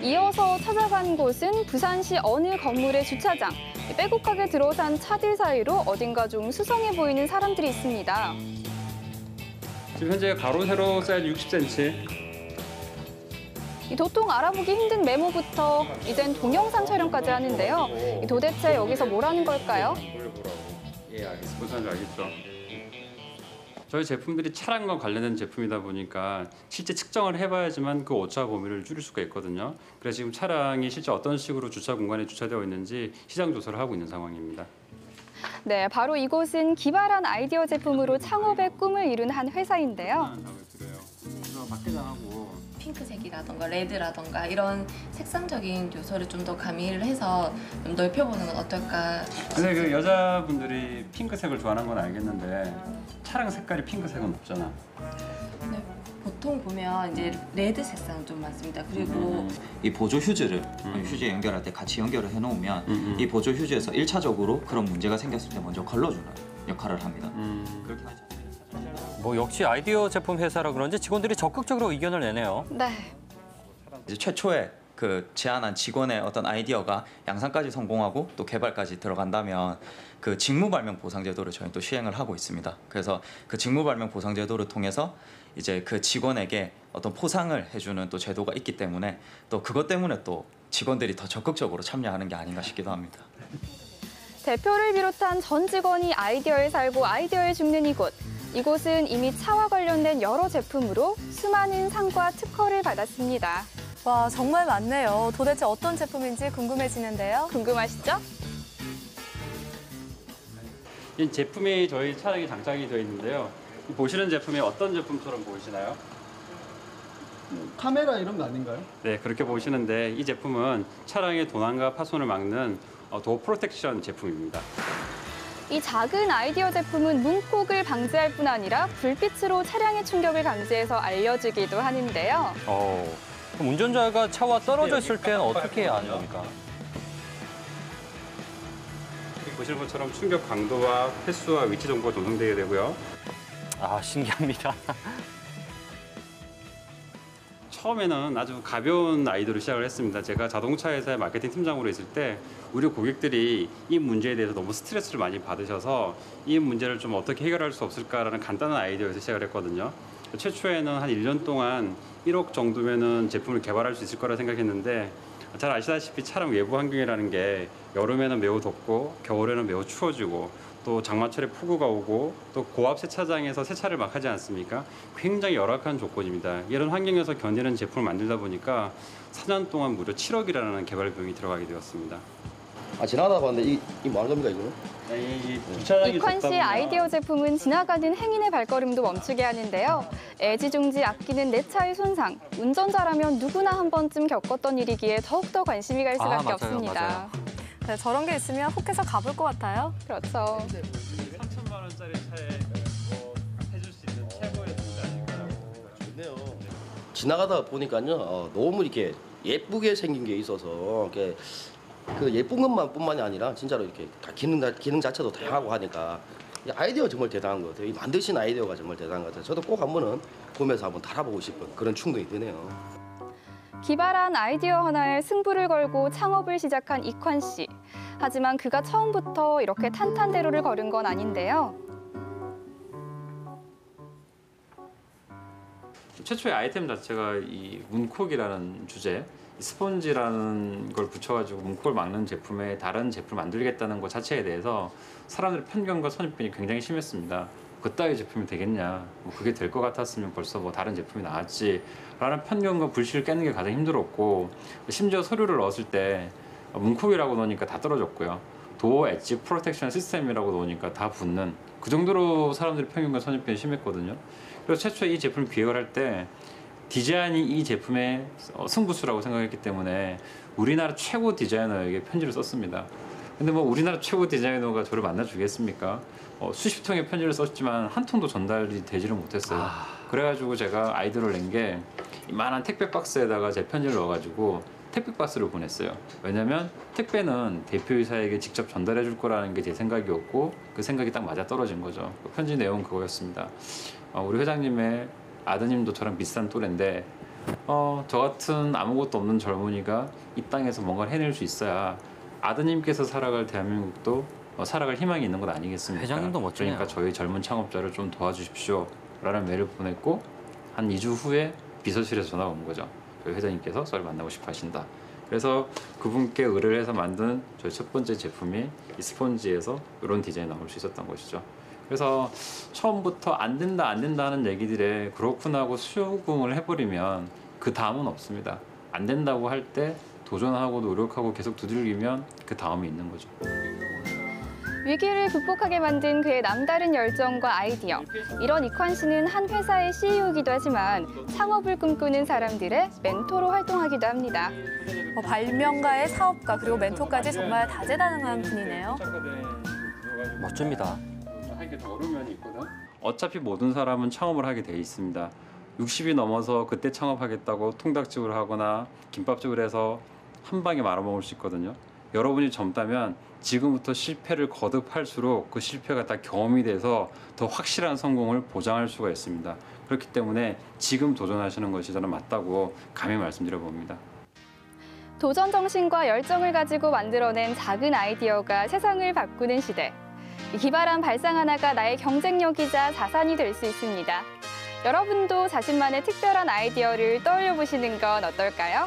이어서 찾아간 곳은 부산시 어느 건물의 주차장. 빼곡하게 들어선 차들 사이로 어딘가 좀 수상해 보이는 사람들이 있습니다. 지금 현재 가로 세로 사이즈 60cm. 도통 알아보기 힘든 메모부터 이젠 동영상 촬영까지 하는데요. 도대체 여기서 뭘 하는 걸까요? 예, 알겠습니다. 무슨 말인지 알겠죠. 저희 제품들이 차량과 관련된 제품이다 보니까 실제 측정을 해봐야지만 그 오차 범위를 줄일 수가 있거든요. 그래서 지금 차량이 실제 어떤 식으로 주차 공간에 주차되어 있는지 시장 조사를 하고 있는 상황입니다. 네, 바로 이곳은 기발한 아이디어 제품으로 창업의 꿈을 이룬 한 회사인데요. 핑크색이라던가 레드라던가 이런 색상적인 요소를 좀 더 가미를 해서 좀 넓혀보는 건 어떨까? 근데 그 여자분들이 핑크색을 좋아하는 건 알겠는데 차량 색깔이 핑크색은 없잖아. 네, 보통 보면 이제 레드 색상 좀 많습니다. 그리고 이 보조 휴즈를 휴지에 연결할 때 같이 연결을 해놓으면 이 보조 휴즈에서 1차적으로 그런 문제가 생겼을 때 먼저 걸러주는 역할을 합니다. 그렇게 하죠. 뭐 역시 아이디어 제품 회사라 그런지 직원들이 적극적으로 의견을 내네요. 네. 이제 최초에 그 제안한 직원의 어떤 아이디어가 양산까지 성공하고 또 개발까지 들어간다면 그 직무발명 보상제도를 저희는 또 시행을 하고 있습니다. 그래서 그 직무발명 보상제도를 통해서 이제 그 직원에게 어떤 포상을 해주는 또 제도가 있기 때문에 또 그것 때문에 또 직원들이 더 적극적으로 참여하는 게 아닌가 싶기도 합니다. 대표를 비롯한 전 직원이 아이디어에 살고 아이디어에 죽는 이곳. 이곳은 이미 차와 관련된 여러 제품으로 수많은 상과 특허를 받았습니다. 와, 정말 많네요. 도대체 어떤 제품인지 궁금해지는데요. 궁금하시죠? 이 제품이 저희 차량에 장착이 되어 있는데요. 보시는 제품이 어떤 제품처럼 보이시나요? 카메라 이런 거 아닌가요? 네, 그렇게 보시는데 이 제품은 차량의 도난과 파손을 막는 도어 프로텍션 제품입니다. 이 작은 아이디어 제품은 문콕을 방지할 뿐 아니라 불빛으로 차량의 충격을 감지해서 알려주기도 하는데요. 그럼 운전자가 차와 떨어져 있을 때는 어떻게 해야 하는 겁니까? 보시는 것처럼 충격 강도와 횟수와 위치 정보가 전송되게 되고요. 아, 신기합니다. 처음에는 아주 가벼운 아이디어로 시작을 했습니다. 제가 자동차 회사의 마케팅 팀장으로 있을 때 우리 고객들이 이 문제에 대해서 너무 스트레스를 많이 받으셔서 이 문제를 좀 어떻게 해결할 수 없을까라는 간단한 아이디어에서 시작을 했거든요. 최초에는 한 1년 동안 1억 정도면은 제품을 개발할 수 있을 거라 생각했는데 잘 아시다시피 차량 외부 환경이라는 게 여름에는 매우 덥고 겨울에는 매우 추워지고 또 장마철에 폭우가 오고 또 고압 세차장에서 세차를 막 하지 않습니까? 굉장히 열악한 조건입니다. 이런 환경에서 견디는 제품을 만들다 보니까 4년 동안 무려 7억이라는 개발 비용이 들어가게 되었습니다. 지나가다 봤는데 이 뭐 하는 겁니까 이거는? 이관 씨의 아이디어 제품은 지나가는 행인의 발걸음도 멈추게 하는데요. 애지중지 아끼는 내 차의 손상. 운전자라면 누구나 한 번쯤 겪었던 일이기에 더욱더 관심이 갈 수밖에 맞아요, 없습니다. 맞아요. 네, 저런 게 있으면 혹해서 가볼 것 같아요. 그렇죠. 3천만 원짜리 차에 해줄 수 있는 최고의 존재 아닐까요? 좋네요. 지나가다 보니까요 너무 이렇게 예쁘게 생긴 게 있어서 이렇게 그 예쁜 것만뿐만이 아니라 진짜로 이렇게 다 기능 자체도 다양하고 하니까 이 아이디어 정말 대단한 것 같아요. 이 만드신 아이디어가 정말 대단한 것 같아요. 저도 꼭 한번은 보면서 한번 달아보고 싶은 그런 충동이 드네요. 기발한 아이디어 하나에 승부를 걸고 창업을 시작한 이관 씨. 하지만 그가 처음부터 이렇게 탄탄대로를 걸은 건 아닌데요. 최초의 아이템 자체가 이 문콕이라는 주제, 스펀지라는 걸 붙여가지고 문콕을 막는 제품에 다른 제품을 만들겠다는 것 자체에 대해서 사람들의 편견과 선입견이 굉장히 심했습니다. 그따위 제품이 되겠냐, 뭐 그게 될 것 같았으면 벌써 뭐 다른 제품이 나왔지 라는 편견과 불신을 깨는 게 가장 힘들었고, 심지어 서류를 넣었을 때 문콕이라고 넣으니까 다 떨어졌고요. 도어 엣지 프로텍션 시스템이라고 넣으니까 다 붙는, 그 정도로 사람들의 편견과 선입견이 심했거든요. 그래서 최초에 이 제품을 기획을 할 때 디자인이 이 제품의 승부수라고 생각했기 때문에 우리나라 최고 디자이너에게 편지를 썼습니다. 근데 뭐 우리나라 최고 디자이너가 저를 만나주겠습니까? 수십 통의 편지를 썼지만 한 통도 전달이 되지를 못했어요. 그래가지고 제가 아이디어를 낸 게 이만한 택배 박스에다가 제 편지를 넣어가지고 택배 박스를 보냈어요. 왜냐면 택배는 대표이사에게 직접 전달해 줄 거라는 게 제 생각이었고 그 생각이 딱 맞아 떨어진 거죠. 편지 내용은 그거였습니다. 우리 회장님의 아드님도 저랑 비슷한 또래인데 저 같은 아무것도 없는 젊은이가 이 땅에서 뭔가를 해낼 수 있어야 아드님께서 살아갈 대한민국도 살아갈 희망이 있는 것 아니겠습니까? 회장님도 멋지네요. 그러니까 저희 젊은 창업자를 좀 도와주십시오라는 메일을 보냈고 한 2주 후에 비서실에서 전화가 온 거죠. 저희 회장님께서 저를 만나고 싶어 하신다. 그래서 그분께 의뢰를 해서 만든 저희 첫 번째 제품이 이 스펀지에서 이런 디자인이 나올 수 있었던 것이죠. 그래서 처음부터 안 된다 하는 얘기들에 그렇구나 하고 수긍을 해버리면 그 다음은 없습니다. 안 된다고 할 때 도전하고 노력하고 계속 두들기면 그 다음이 있는 거죠. 위기를 극복하게 만든 그의 남다른 열정과 아이디어. 이런 이관 씨는 한 회사의 CEO이기도 하지만 창업을 꿈꾸는 사람들의 멘토로 활동하기도 합니다. 발명가의 사업가 그리고 멘토까지 정말 다재다능한 분이네요. 멋집니다. 하기가 더 어려운 면이 있거든. 어차피 모든 사람은 창업을 하게 돼 있습니다. 60이 넘어서 그때 창업하겠다고 통닭집을 하거나 김밥집을 해서 한 방에 말아먹을 수 있거든요. 여러분이 젊다면 지금부터 실패를 거듭할수록 그 실패가 다 경험이 돼서 더 확실한 성공을 보장할 수가 있습니다. 그렇기 때문에 지금 도전하시는 것이 저는 맞다고 감히 말씀드려 봅니다. 도전 정신과 열정을 가지고 만들어낸 작은 아이디어가 세상을 바꾸는 시대. 이 기발한 발상 하나가 나의 경쟁력이자 자산이 될 수 있습니다. 여러분도 자신만의 특별한 아이디어를 떠올려 보시는 건 어떨까요?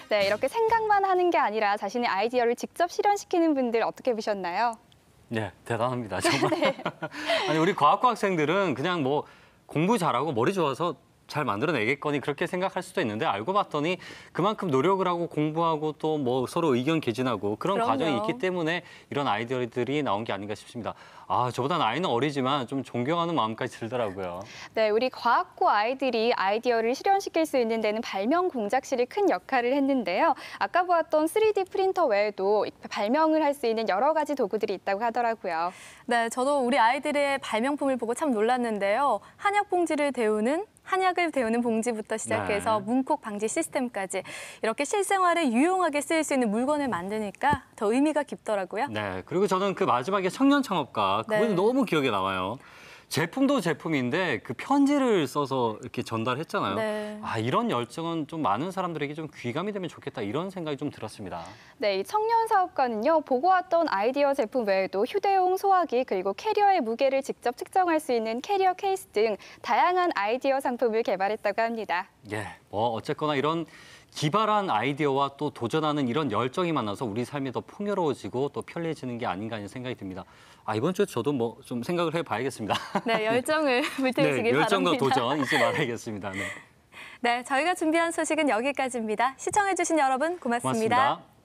네, 이렇게 생각만 하는 게 아니라 자신의 아이디어를 직접 실현시키는 분들 어떻게 보셨나요? 네, 대단합니다. 정말. 아니, 우리 과학과 학생들은 그냥 뭐 공부 잘하고 머리 좋아서 잘 만들어내겠거니 그렇게 생각할 수도 있는데 알고 봤더니 그만큼 노력을 하고 공부하고 또 뭐 서로 의견 개진하고 그런 그럼요. 과정이 있기 때문에 이런 아이디어들이 나온 게 아닌가 싶습니다. 저보다 나이는 어리지만 좀 존경하는 마음까지 들더라고요. 네, 우리 과학고 아이들이 아이디어를 실현시킬 수 있는 데는 발명 공작실이 큰 역할을 했는데요. 아까 보았던 3D 프린터 외에도 발명을 할 수 있는 여러 가지 도구들이 있다고 하더라고요. 네, 저도 우리 아이들의 발명품을 보고 참 놀랐는데요. 한약을 데우는 봉지부터 시작해서 네. 문콕 방지 시스템까지 이렇게 실생활에 유용하게 쓰일 수 있는 물건을 만드니까 더 의미가 깊더라고요. 네, 그리고 저는 그 마지막에 청년 창업가 그분이 네. 너무 기억에 남아요. 제품도 제품인데 그 편지를 써서 이렇게 전달했잖아요. 네. 이런 열정은 좀 많은 사람들에게 좀 귀감이 되면 좋겠다 이런 생각이 좀 들었습니다. 네, 이 청년 사업가는요, 보고 왔던 아이디어 제품 외에도 휴대용 소화기 그리고 캐리어의 무게를 직접 측정할 수 있는 캐리어 케이스 등 다양한 아이디어 상품을 개발했다고 합니다. 예, 뭐 어쨌거나 이런 기발한 아이디어와 또 도전하는 이런 열정이 만나서 우리 삶이 더 풍요로워지고 또 편리해지는 게 아닌가 하는 생각이 듭니다. 이번 주에 저도 뭐 좀 생각을 해봐야겠습니다. 네, 열정을 불태우시길 네, 열정과 바랍니다. 도전 잊지 말아야겠습니다. 네. 네, 저희가 준비한 소식은 여기까지입니다. 시청해주신 여러분 고맙습니다. 고맙습니다.